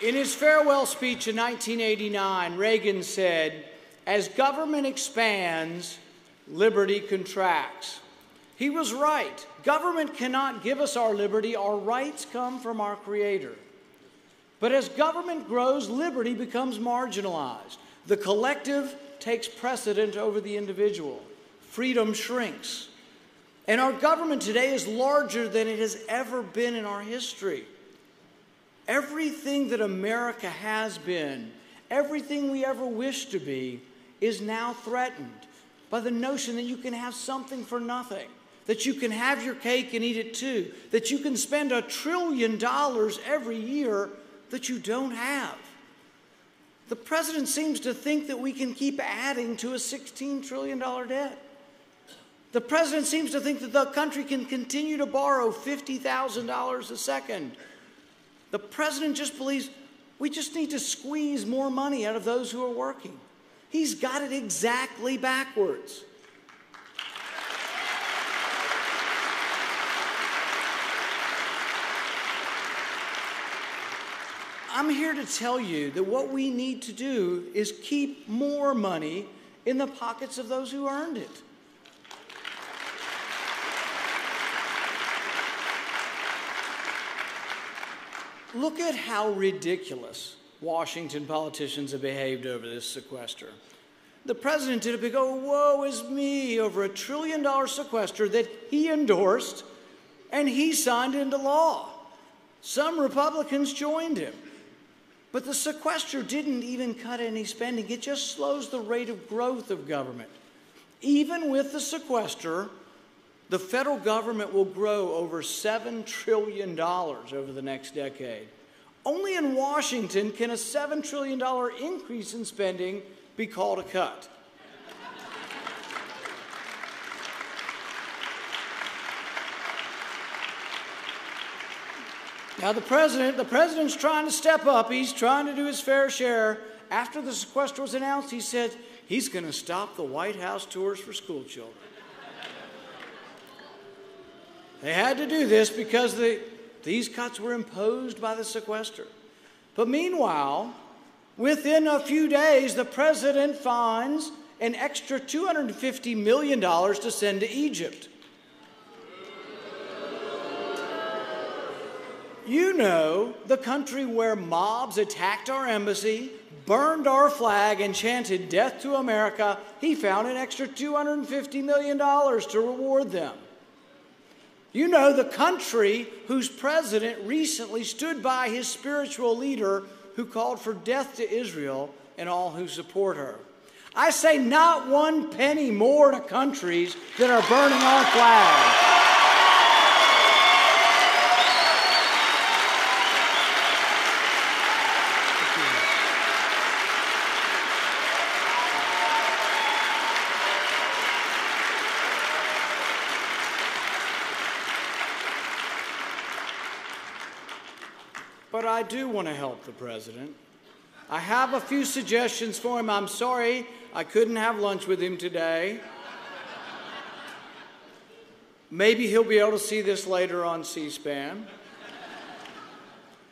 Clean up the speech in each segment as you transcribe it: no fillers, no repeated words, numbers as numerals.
In his farewell speech in 1989, Reagan said, "As government expands, liberty contracts." He was right. Government cannot give us our liberty. Our rights come from our Creator. But as government grows, liberty becomes marginalized. The collective takes precedent over the individual. Freedom shrinks. And our government today is larger than it has ever been in our history. Everything that America has been, everything we ever wished to be, is now threatened by the notion that you can have something for nothing, that you can have your cake and eat it too, that you can spend $1 trillion every year that you don't have. The president seems to think that we can keep adding to a $16 trillion debt. The president seems to think that the country can continue to borrow $50,000 a second. The president just believes we just need to squeeze more money out of those who are working. He's got it exactly backwards. I'm here to tell you that what we need to do is keep more money in the pockets of those who earned it. Look at how ridiculous Washington politicians have behaved over this sequester. The president did a big, "oh, woe is me," over $1 trillion sequester that he endorsed and he signed into law. Some Republicans joined him. But the sequester didn't even cut any spending. It just slows the rate of growth of government. Even with the sequester, the federal government will grow over $7 trillion over the next decade. Only in Washington can a $7 trillion increase in spending be called a cut. Now the president's trying to step up. He's trying to do his fair share. After the sequester was announced, he said he's going to stop the White House tours for school children. They had to do this because these cuts were imposed by the sequester. But meanwhile, within a few days, the president finds an extra $250 million to send to Egypt. You know, the country where mobs attacked our embassy, burned our flag, and chanted "Death to America." He found an extra $250 million to reward them. You know, the country whose president recently stood by his spiritual leader who called for death to Israel and all who support her. I say not one penny more to countries that are burning our flag. But I do want to help the president. I have a few suggestions for him. I'm sorry I couldn't have lunch with him today. Maybe he'll be able to see this later on C-SPAN.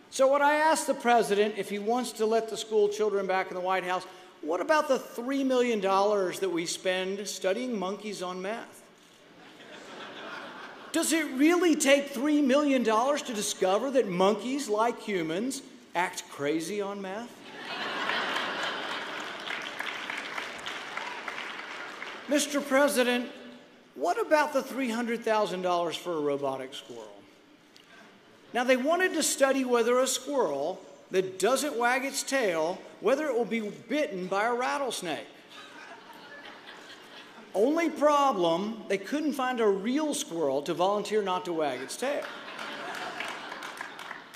So what I asked the president, if he wants to let the school children back in the White House, what about the $3 million that we spend studying monkeys on meth? Does it really take $3 million to discover that monkeys, like humans, act crazy on meth? Mr. President, what about the $300,000 for a robotic squirrel? Now, they wanted to study whether a squirrel that doesn't wag its tail, whether it will be bitten by a rattlesnake. Only problem, they couldn't find a real squirrel to volunteer not to wag its tail.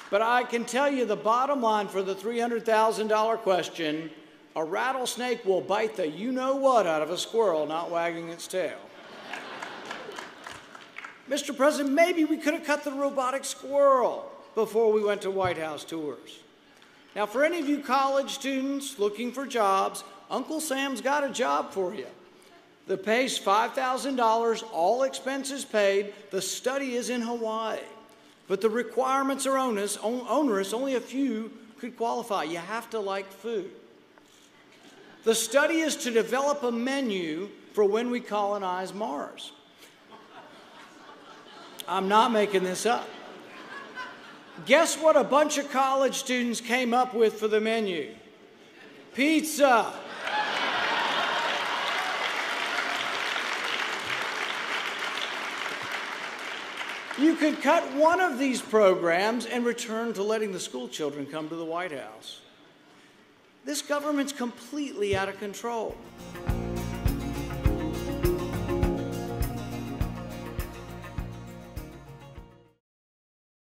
But I can tell you the bottom line for the $300,000 question, a rattlesnake will bite the you-know-what out of a squirrel not wagging its tail. Mr. President, maybe we could have cut the robotic squirrel before we went to White House tours. Now, for any of you college students looking for jobs, Uncle Sam's got a job for you. The pay's $5,000, all expenses paid. The study is in Hawaii. But the requirements are onerous. Only a few could qualify. You have to like food. The study is to develop a menu for when we colonize Mars. I'm not making this up. Guess what a bunch of college students came up with for the menu? Pizza. You could cut one of these programs and return to letting the school children come to the White House. This government's completely out of control.